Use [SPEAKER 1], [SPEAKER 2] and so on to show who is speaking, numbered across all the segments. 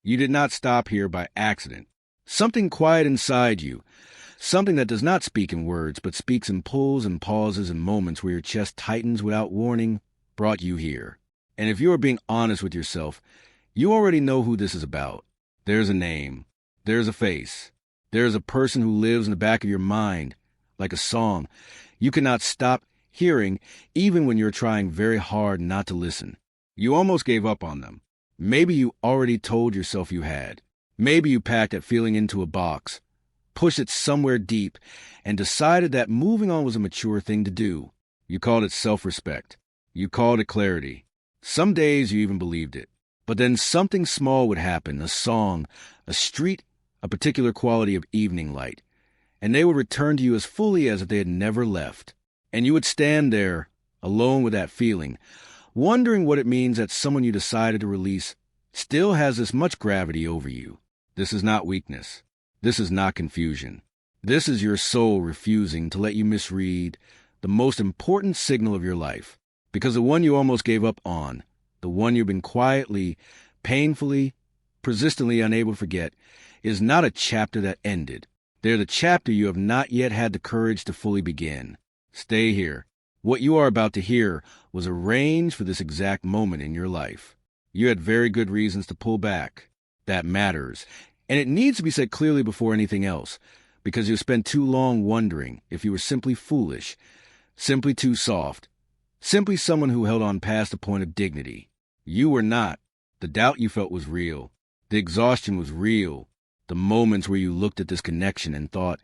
[SPEAKER 1] You did not stop here by accident. Something quiet inside you, something that does not speak in words but speaks in pulls and pauses and moments where your chest tightens without warning, brought you here. And if you are being honest with yourself, you already know who this is about. There's a name. There's a face. There's a person who lives in the back of your mind, like a song you cannot stop hearing even when you're trying very hard not to listen. You almost gave up on them. Maybe you already told yourself you had. Maybe you packed that feeling into a box, pushed it somewhere deep, and decided that moving on was a mature thing to do. You called it self-respect. You called it clarity. Some days you even believed it. But then something small would happen, a song, a street, a particular quality of evening light, and they would return to you as fully as if they had never left. And you would stand there, alone with that feeling, wondering what it means that someone you decided to release still has this much gravity over you. This is not weakness. This is not confusion. This is your soul refusing to let you misread the most important signal of your life. Because the one you almost gave up on, the one you've been quietly, painfully, persistently unable to forget, is not a chapter that ended. They're the chapter you have not yet had the courage to fully begin. Stay here. What you are about to hear was arranged for this exact moment in your life. You had very good reasons to pull back. That matters. And it needs to be said clearly before anything else, because you spent too long wondering if you were simply foolish, simply too soft, simply someone who held on past the point of dignity. You were not. The doubt you felt was real. The exhaustion was real. The moments where you looked at this connection and thought,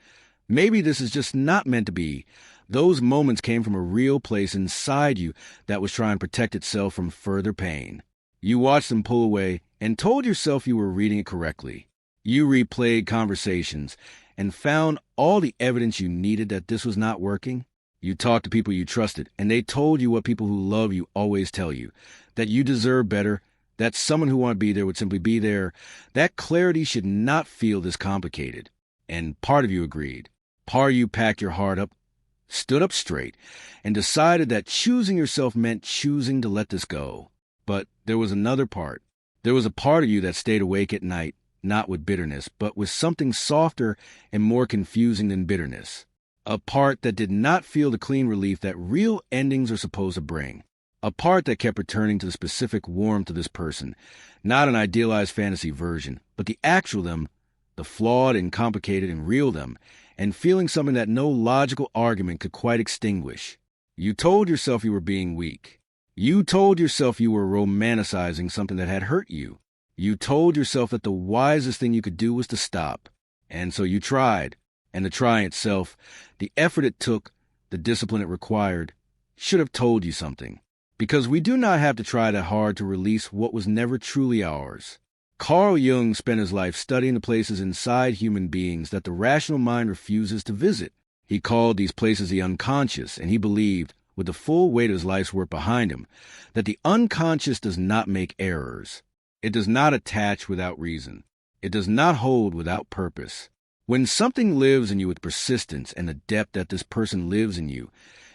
[SPEAKER 1] maybe this is just not meant to be, those moments came from a real place inside you that was trying to protect itself from further pain. You watched them pull away and told yourself you were reading it correctly. You replayed conversations and found all the evidence you needed that this was not working. You talked to people you trusted, and they told you what people who love you always tell you, that you deserve better, that someone who wanted to be there would simply be there. That clarity should not feel this complicated. And part of you agreed. Part of you packed your heart up, stood up straight, and decided that choosing yourself meant choosing to let this go. But there was another part. There was a part of you that stayed awake at night, not with bitterness, but with something softer and more confusing than bitterness. A part that did not feel the clean relief that real endings are supposed to bring. A part that kept returning to the specific warmth of this person, not an idealized fantasy version, but the actual them, the flawed and complicated and real them, and feeling something that no logical argument could quite extinguish. You told yourself you were being weak. You told yourself you were romanticizing something that had hurt you. You told yourself that the wisest thing you could do was to stop. And so you tried. And the trying itself, the effort it took, the discipline it required, should have told you something. Because we do not have to try that hard to release what was never truly ours. Carl Jung spent his life studying the places inside human beings that the rational mind refuses to visit. He called these places the unconscious, and he believed, with the full weight of his life's work behind him, that the unconscious does not make errors. It does not attach without reason. It does not hold without purpose. When something lives in you with persistence and the depth that this person lives in you,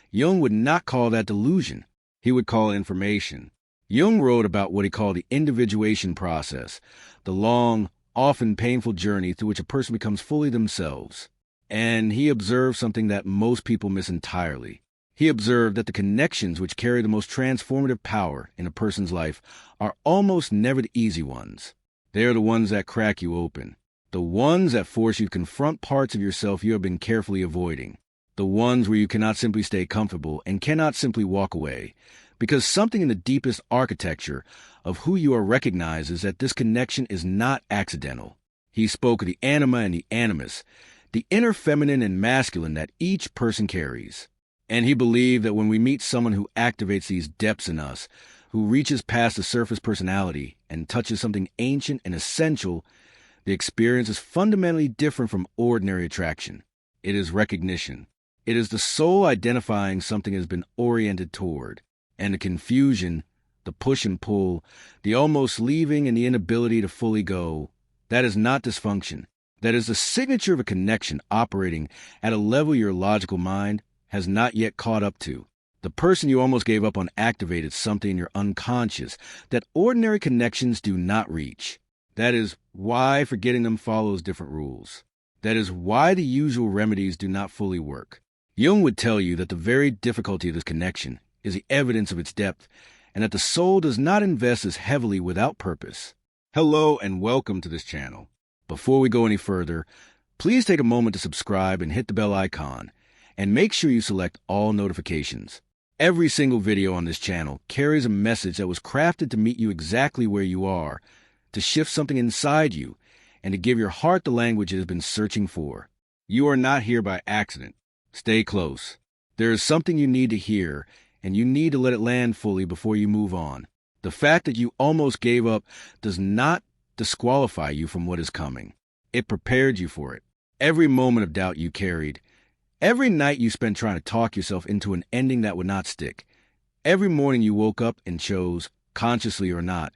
[SPEAKER 1] Jung would not call that delusion. He would call it information. Jung wrote about what he called the individuation process, the long, often painful journey through which a person becomes fully themselves. And he observed something that most people miss entirely. He observed that the connections which carry the most transformative power in a person's life are almost never the easy ones. They are the ones that crack you open. The ones that force you to confront parts of yourself you have been carefully avoiding. The ones where you cannot simply stay comfortable and cannot simply walk away, because something in the deepest architecture of who you are recognizes that this connection is not accidental. He spoke of the anima and the animus, the inner feminine and masculine that each person carries. And he believed that when we meet someone who activates these depths in us, who reaches past the surface personality and touches something ancient and essential, the experience is fundamentally different from ordinary attraction. It is recognition. It is the soul identifying something has been oriented toward. And the confusion, the push and pull, the almost leaving and the inability to fully go, that is not dysfunction. That is the signature of a connection operating at a level your logical mind has not yet caught up to. The person you almost gave up on activated something in your unconscious that ordinary connections do not reach. That is why forgetting them follows different rules. That is why the usual remedies do not fully work. Jung would tell you that the very difficulty of this connection is the evidence of its depth, and that the soul does not invest as heavily without purpose. Hello and welcome to this channel. Before we go any further, please take a moment to subscribe and hit the bell icon, and make sure you select all notifications. Every single video on this channel carries a message that was crafted to meet you exactly where you are, to shift something inside you, and to give your heart the language it has been searching for. You are not here by accident. Stay close. There is something you need to hear, and you need to let it land fully before you move on. The fact that you almost gave up does not disqualify you from what is coming. It prepared you for it. Every moment of doubt you carried, every night you spent trying to talk yourself into an ending that would not stick, every morning you woke up and chose, consciously or not,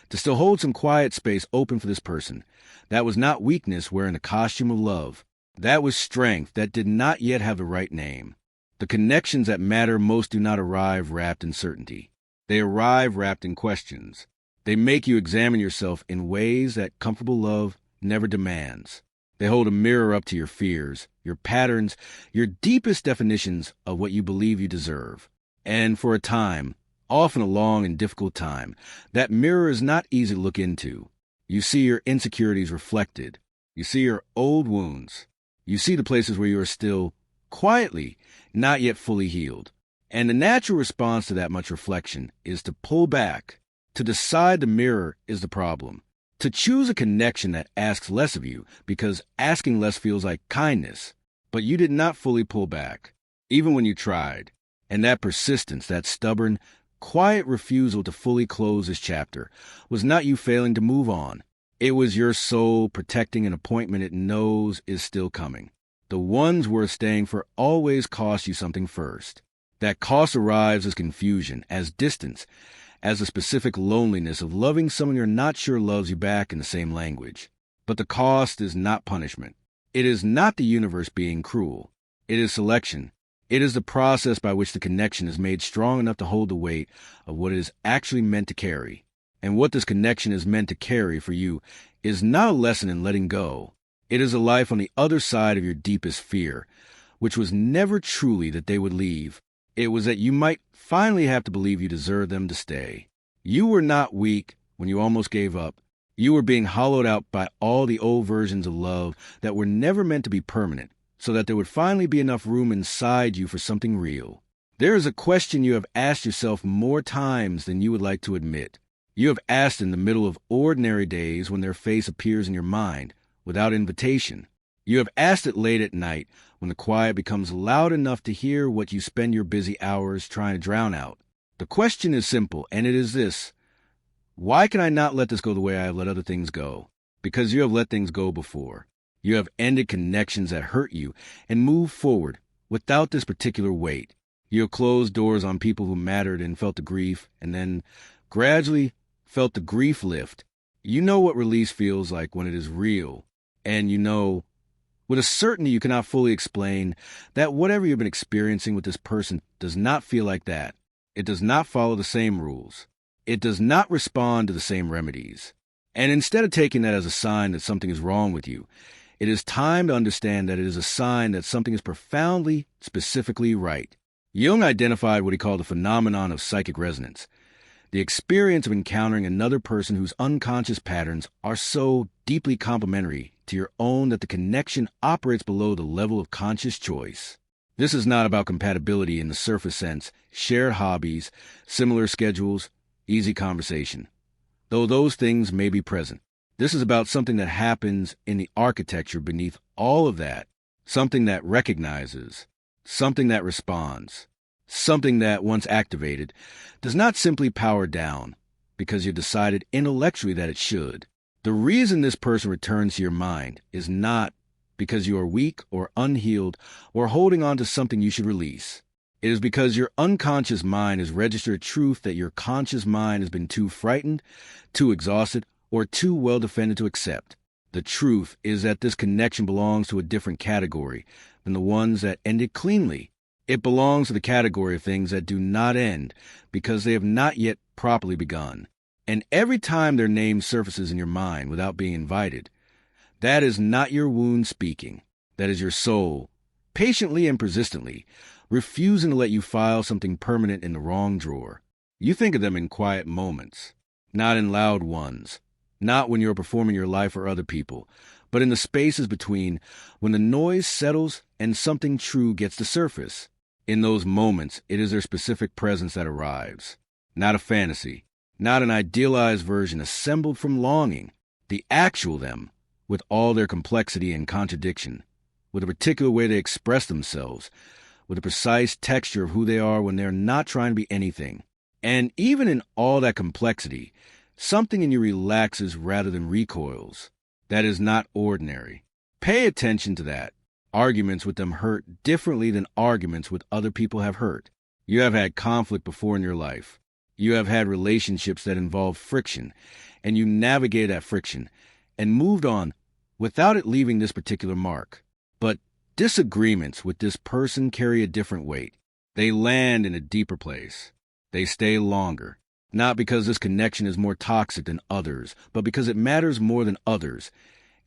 [SPEAKER 1] to still hold some quiet space open for this person. That was not weakness wearing the costume of love. That was strength that did not yet have the right name. The connections that matter most do not arrive wrapped in certainty. They arrive wrapped in questions. They make you examine yourself in ways that comfortable love never demands. They hold a mirror up to your fears, your patterns, your deepest definitions of what you believe you deserve. And for a time, often a long and difficult time, that mirror is not easy to look into. You see your insecurities reflected. You see your old wounds. You see the places where you are still, quietly, not yet fully healed. And the natural response to that much reflection is to pull back, to decide the mirror is the problem, to choose a connection that asks less of you because asking less feels like kindness. But you did not fully pull back, even when you tried. And that persistence, that stubborn, quiet refusal to fully close this chapter was not you failing to move on. It was your soul protecting an appointment it knows is still coming. The ones worth staying for always cost you something first. That cost arrives as confusion, as distance, as the specific loneliness of loving someone you're not sure loves you back in the same language. But the cost is not punishment. It is not the universe being cruel. It is selection. It is the process by which the connection is made strong enough to hold the weight of what it is actually meant to carry. And what this connection is meant to carry for you is not a lesson in letting go. It is a life on the other side of your deepest fear, which was never truly that they would leave. It was that you might finally have to believe you deserve them to stay. You were not weak when you almost gave up. You were being hollowed out by all the old versions of love that were never meant to be permanent, so that there would finally be enough room inside you for something real. There is a question you have asked yourself more times than you would like to admit. You have asked in the middle of ordinary days when their face appears in your mind, without invitation. You have asked it late at night when the quiet becomes loud enough to hear what you spend your busy hours trying to drown out. The question is simple, and it is this: why can I not let this go the way I have let other things go? Because you have let things go before. You have ended connections that hurt you and moved forward without this particular weight. You have closed doors on people who mattered and felt the grief, and then gradually felt the grief lift. You know what release feels like when it is real, and you know, with a certainty you cannot fully explain, that whatever you've been experiencing with this person does not feel like that. It does not follow the same rules. It does not respond to the same remedies. And instead of taking that as a sign that something is wrong with you, it is time to understand that it is a sign that something is profoundly, specifically right. Jung identified what he called the phenomenon of psychic resonance, the experience of encountering another person whose unconscious patterns are so deeply complementary to your own that the connection operates below the level of conscious choice. This is not about compatibility in the surface sense, shared hobbies, similar schedules, easy conversation, though those things may be present. This is about something that happens in the architecture beneath all of that, something that recognizes, something that responds, something that, once activated, does not simply power down because you've decided intellectually that it should. The reason this person returns to your mind is not because you are weak or unhealed or holding on to something you should release. It is because your unconscious mind has registered truth that your conscious mind has been too frightened, too exhausted, or too well defended to accept. The truth is that this connection belongs to a different category than the ones that ended cleanly. It belongs to the category of things that do not end because they have not yet properly begun. And every time their name surfaces in your mind without being invited, that is not your wound speaking. That is your soul, patiently and persistently, refusing to let you file something permanent in the wrong drawer. You think of them in quiet moments, not in loud ones, not when you're performing your life for other people, but in the spaces between when the noise settles and something true gets to surface. In those moments, it is their specific presence that arrives, not a fantasy, not an idealized version assembled from longing, the actual them, with all their complexity and contradiction, with a particular way they express themselves, with a precise texture of who they are when they're not trying to be anything. And even in all that complexity, something in you relaxes rather than recoils. That is not ordinary. Pay attention to that. Arguments with them hurt differently than arguments with other people have hurt. You have had conflict before in your life. You have had relationships that involve friction, and you navigated that friction and moved on without it leaving this particular mark. But disagreements with this person carry a different weight. They land in a deeper place. They stay longer, not because this connection is more toxic than others, but because it matters more than others.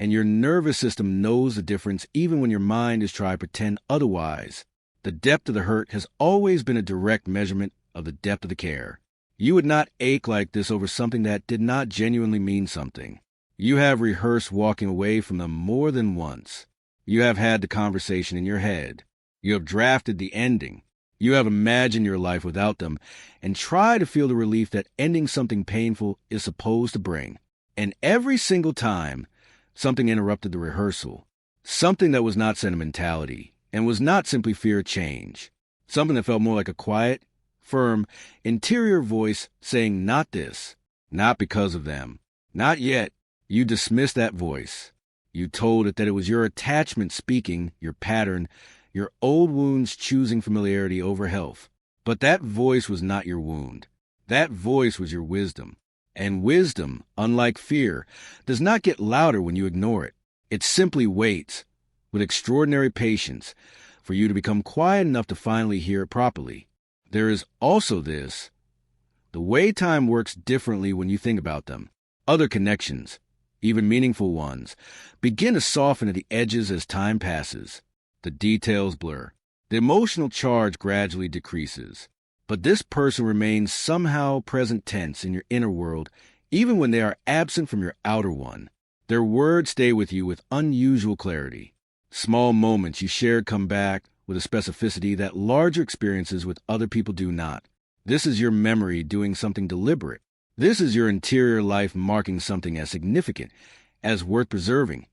[SPEAKER 1] And your nervous system knows the difference even when your mind is trying to pretend otherwise. The depth of the hurt has always been a direct measurement of the depth of the care. You would not ache like this over something that did not genuinely mean something. You have rehearsed walking away from them more than once. You have had the conversation in your head. You have drafted the ending. You have imagined your life without them and tried to feel the relief that ending something painful is supposed to bring. And every single time, something interrupted the rehearsal. Something that was not sentimentality and was not simply fear of change. Something that felt more like a quiet, firm, interior voice saying, not this, not because of them, not yet. You dismissed that voice. You told it that it was your attachment speaking, your pattern, your old wounds choosing familiarity over health. But that voice was not your wound. That voice was your wisdom. And wisdom, unlike fear, does not get louder when you ignore it. It simply waits, with extraordinary patience, for you to become quiet enough to finally hear it properly. There is also this. The way time works differently when you think about them. Other connections, even meaningful ones, begin to soften at the edges as time passes. The details blur. The emotional charge gradually decreases. But this person remains somehow present tense in your inner world, even when they are absent from your outer one. Their words stay with you with unusual clarity. Small moments you shared come back with a specificity that larger experiences with other people do not. This is your memory doing something deliberate. This is your interior life marking something as significant, as worth preserving,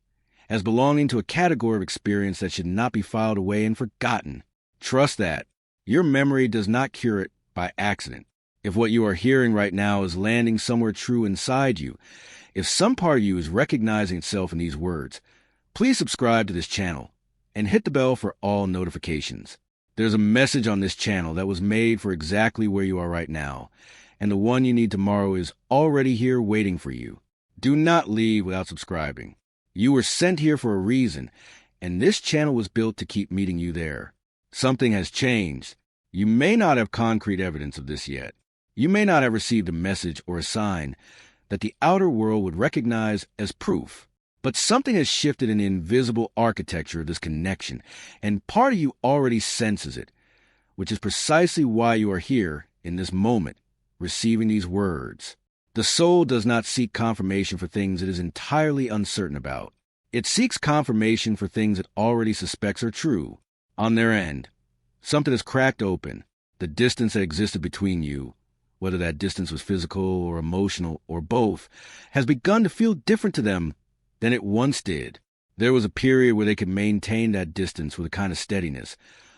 [SPEAKER 1] as belonging to a category of experience that should not be filed away and forgotten. Trust that. Your memory does not cure it by accident. If what you are hearing right now is landing somewhere true inside you, if some part of you is recognizing itself in these words, please subscribe to this channel and hit the bell for all notifications. There's a message on this channel that was made for exactly where you are right now, and the one you need tomorrow is already here waiting for you. Do not leave without subscribing. You were sent here for a reason, and this channel was built to keep meeting you there. Something has changed. You may not have concrete evidence of this yet. You may not have received a message or a sign that the outer world would recognize as proof. But something has shifted in the invisible architecture of this connection, and part of you already senses it, which is precisely why you are here in this moment, receiving these words. The soul does not seek confirmation for things it is entirely uncertain about. It seeks confirmation for things it already suspects are true. On their end, something is cracked open. The distance that existed between you, whether that distance was physical or emotional or both, has begun to feel different to them than it once did. There was a period where they could maintain that distance with a kind of steadiness,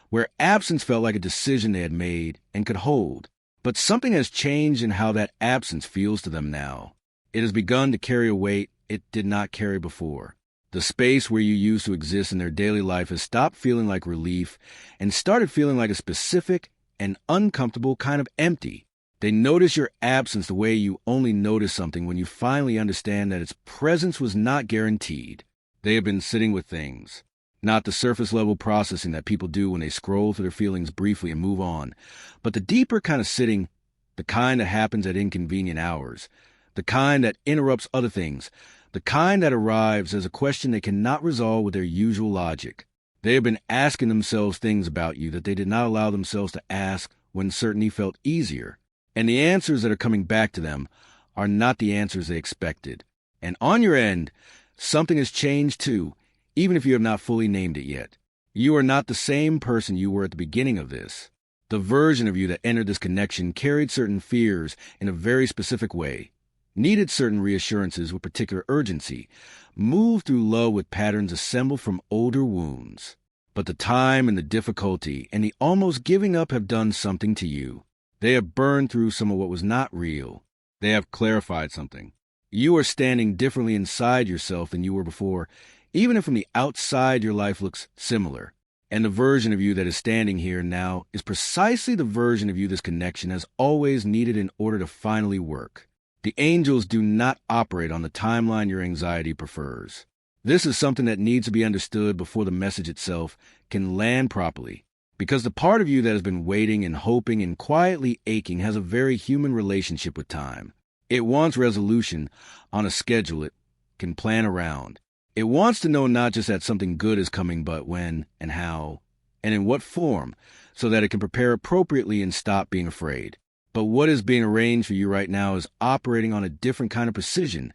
[SPEAKER 1] where absence felt like a decision they had made and could hold. But something has changed in how that absence feels to them now. It has begun to carry a weight it did not carry before. The space where you used to exist in their daily life has stopped feeling like relief and started feeling like a specific and uncomfortable kind of empty. They notice your absence the way you only notice something when you finally understand that its presence was not guaranteed. They have been sitting with things. Not the surface-level processing that people do when they scroll through their feelings briefly and move on, but the deeper kind of sitting, the kind that happens at inconvenient hours, the kind that interrupts other things, the kind that arrives as a question they cannot resolve with their usual logic. They have been asking themselves things about you that they did not allow themselves to ask when certainty felt easier. And the answers that are coming back to them are not the answers they expected. And on your end, something has changed too, even if you have not fully named it yet. You are not the same person you were at the beginning of this. The version of you that entered this connection carried certain fears in a very specific way, needed certain reassurances with particular urgency, moved through love with patterns assembled from older wounds. But the time and the difficulty and the almost giving up have done something to you. They have burned through some of what was not real. They have clarified something. You are standing differently inside yourself than you were before, even if from the outside your life looks similar. And the version of you that is standing here now is precisely the version of you this connection has always needed in order to finally work. The angels do not operate on the timeline your anxiety prefers. This is something that needs to be understood before the message itself can land properly, because the part of you that has been waiting and hoping and quietly aching has a very human relationship with time. It wants resolution on a schedule it can plan around. It wants to know not just that something good is coming, but when and how and in what form, so that it can prepare appropriately and stop being afraid. But what is being arranged for you right now is operating on a different kind of precision,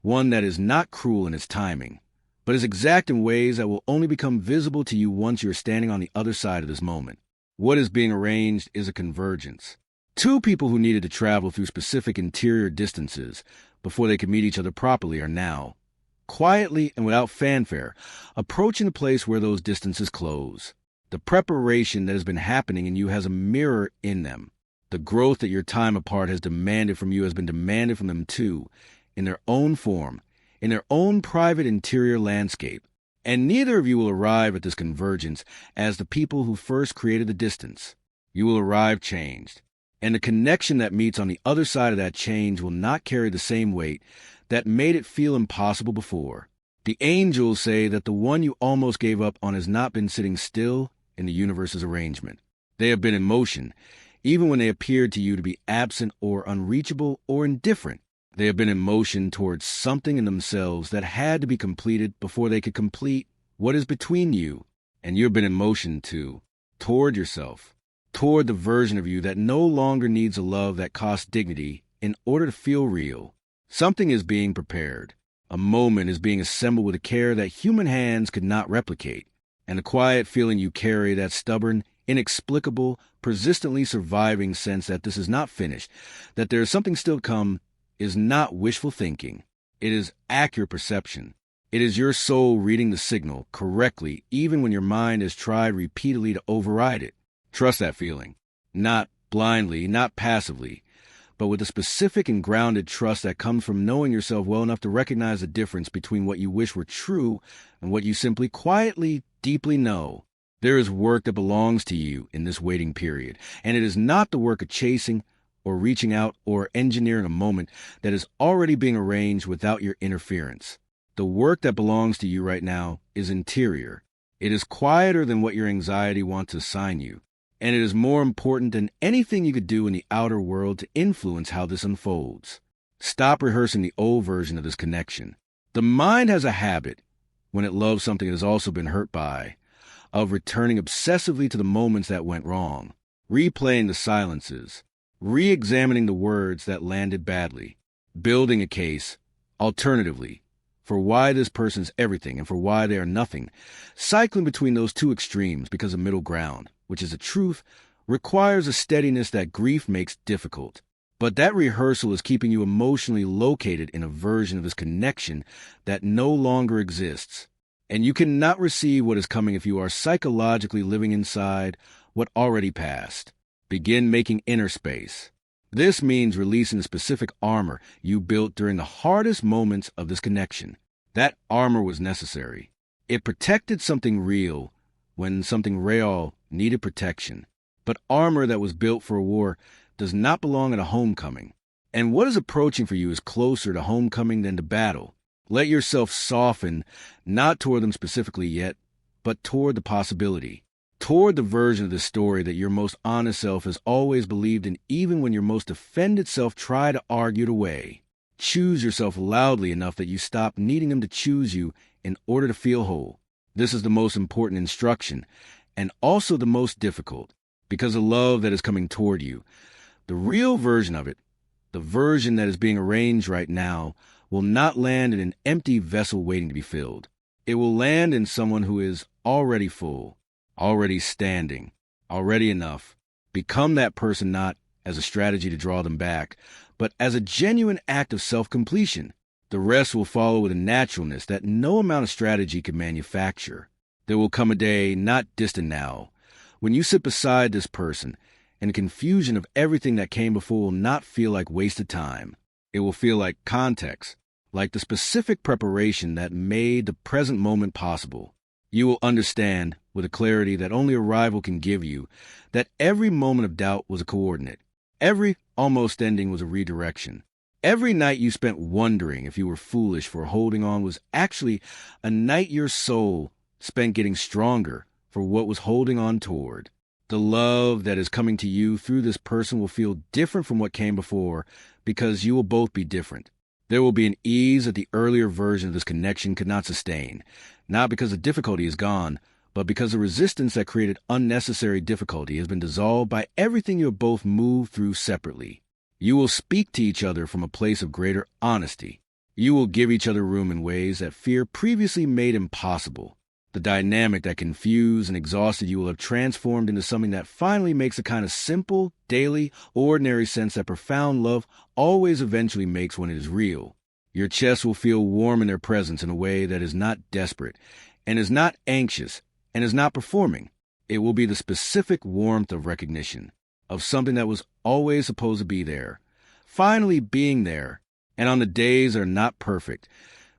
[SPEAKER 1] one that is not cruel in its timing, but is exact in ways that will only become visible to you once you're standing on the other side of this moment. What is being arranged is a convergence. Two people who needed to travel through specific interior distances before they could meet each other properly are now, quietly and without fanfare, approaching the place where those distances close. The preparation that has been happening in you has a mirror in them. The growth that your time apart has demanded from you has been demanded from them too, in their own form, in their own private interior landscape. And neither of you will arrive at this convergence as the people who first created the distance. You will arrive changed. And the connection that meets on the other side of that change will not carry the same weight that made it feel impossible before. The angels say that the one you almost gave up on has not been sitting still in the universe's arrangement. They have been in motion, even when they appeared to you to be absent or unreachable or indifferent. They have been in motion towards something in themselves that had to be completed before they could complete what is between you. And you've been in motion too, toward yourself, toward the version of you that no longer needs a love that costs dignity in order to feel real. Something is being prepared. A moment is being assembled with a care that human hands could not replicate. And the quiet feeling you carry, that stubborn, inexplicable, persistently surviving sense that this is not finished, that there is something still to come, is not wishful thinking. It is accurate perception. It is your soul reading the signal correctly, even when your mind has tried repeatedly to override it. Trust that feeling. Not blindly, not passively, but with a specific and grounded trust that comes from knowing yourself well enough to recognize the difference between what you wish were true and what you simply quietly, deeply know. There is work that belongs to you in this waiting period, and it is not the work of chasing or reaching out or engineering a moment that is already being arranged without your interference. The work that belongs to you right now is interior. It is quieter than what your anxiety wants to assign you, and it is more important than anything you could do in the outer world to influence how this unfolds. Stop rehearsing the old version of this connection. The mind has a habit, when it loves something it has also been hurt by, of returning obsessively to the moments that went wrong, replaying the silences, re-examining the words that landed badly, building a case, alternatively, for why this person's everything and for why they are nothing, cycling between those two extremes because of middle ground, which is the truth, requires a steadiness that grief makes difficult. But that rehearsal is keeping you emotionally located in a version of this connection that no longer exists. And you cannot receive what is coming if you are psychologically living inside what already passed. Begin making inner space. This means releasing the specific armor you built during the hardest moments of this connection. That armor was necessary. It protected something real when something real needed protection. But armor that was built for a war does not belong at a homecoming. And what is approaching for you is closer to homecoming than to battle. Let yourself soften, not toward them specifically yet, but toward the possibility, toward the version of the story that your most honest self has always believed in, even when your most offended self tried to argue it away. choose yourself loudly enough that you stop needing them to choose you in order to feel whole. This is the most important instruction, and also the most difficult, because the love that is coming toward you, the real version of it, the version that is being arranged right now, will not land in an empty vessel waiting to be filled. It will land in someone who is already full, already standing, already enough. Become that person not as a strategy to draw them back, but as a genuine act of self-completion. The rest will follow with a naturalness that no amount of strategy can manufacture. There will come a day, not distant now, when you sit beside this person, and the confusion of everything that came before will not feel like wasted time. It will feel like context, like the specific preparation that made the present moment possible. You will understand, with a clarity that only arrival can give you, that every moment of doubt was a coordinate. Every almost ending was a redirection. Every night you spent wondering if you were foolish for holding on was actually a night your soul spent getting stronger for what was holding on toward. The love that is coming to you through this person will feel different from what came before because you will both be different. There will be an ease that the earlier version of this connection could not sustain, not because the difficulty is gone, but because the resistance that created unnecessary difficulty has been dissolved by everything you have both moved through separately. You will speak to each other from a place of greater honesty. You will give each other room in ways that fear previously made impossible. The dynamic that confused and exhausted you will have transformed into something that finally makes the kind of simple, daily, ordinary sense that profound love always eventually makes when it is real. Your chest will feel warm in their presence in a way that is not desperate, and is not anxious, and is not performing. It will be the specific warmth of recognition, of something that was always supposed to be there, finally being there, and on the days that are not perfect,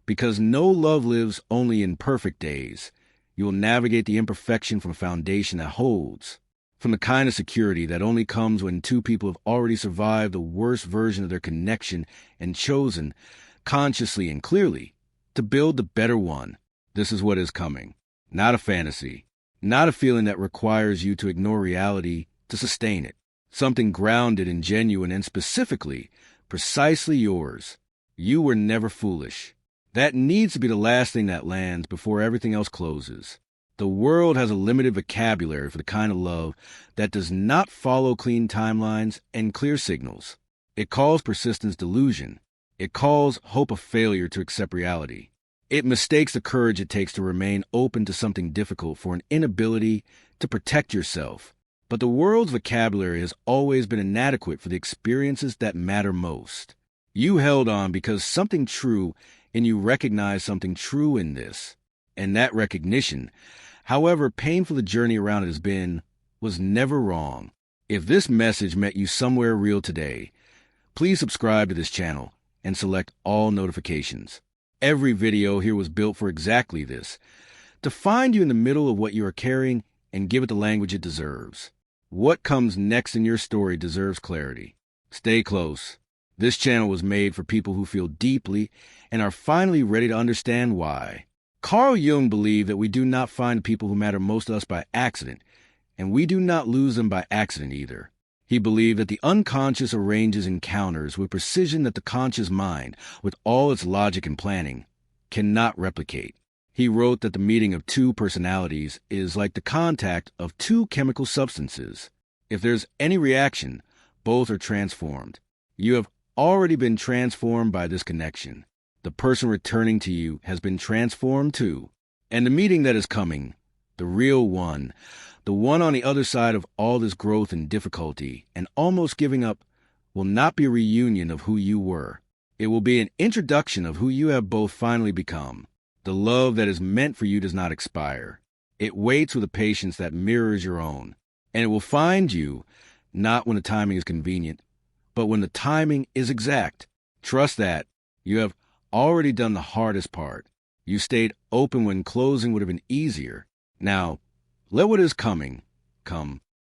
[SPEAKER 1] because no love lives only in perfect days. You will navigate the imperfection from a foundation that holds, from the kind of security that only comes when two people have already survived the worst version of their connection and chosen, consciously and clearly, to build the better one. This is what is coming. Not a fantasy, not a feeling that requires you to ignore reality to sustain it. Something grounded and genuine and specifically, precisely yours. You were never foolish. That needs to be the last thing that lands before everything else closes. The world has a limited vocabulary for the kind of love that does not follow clean timelines and clear signals. It calls persistence delusion. It calls hope a failure to accept reality. It mistakes the courage it takes to remain open to something difficult for an inability to protect yourself. But the world's vocabulary has always been inadequate for the experiences that matter most. You held on because something true and you recognize something true in this. And that recognition, however painful the journey around it has been, was never wrong. If this message met you somewhere real today, please subscribe to this channel and select all notifications. Every video here was built for exactly this, to find you in the middle of what you are carrying and give it the language it deserves. What comes next in your story deserves clarity. Stay close. This channel was made for people who feel deeply and are finally ready to understand why. Carl Jung believed that we do not find the people who matter most to us by accident, and we do not lose them by accident either. He believed that the unconscious arranges encounters with precision that the conscious mind, with all its logic and planning, cannot replicate. He wrote that the meeting of two personalities is like the contact of two chemical substances. If there's any reaction, both are transformed. You have already been transformed by this connection. The person returning to you has been transformed too. And the meeting that is coming, the real one, the one on the other side of all this growth and difficulty and almost giving up, will not be a reunion of who you were. It will be an introduction of who you have both finally become. The love that is meant for you does not expire. It waits with a patience that mirrors your own. And it will find you, not when the timing is convenient, but when the timing is exact. Trust that. You have already done the hardest part. You stayed open when closing would have been easier. Now, let what is coming come.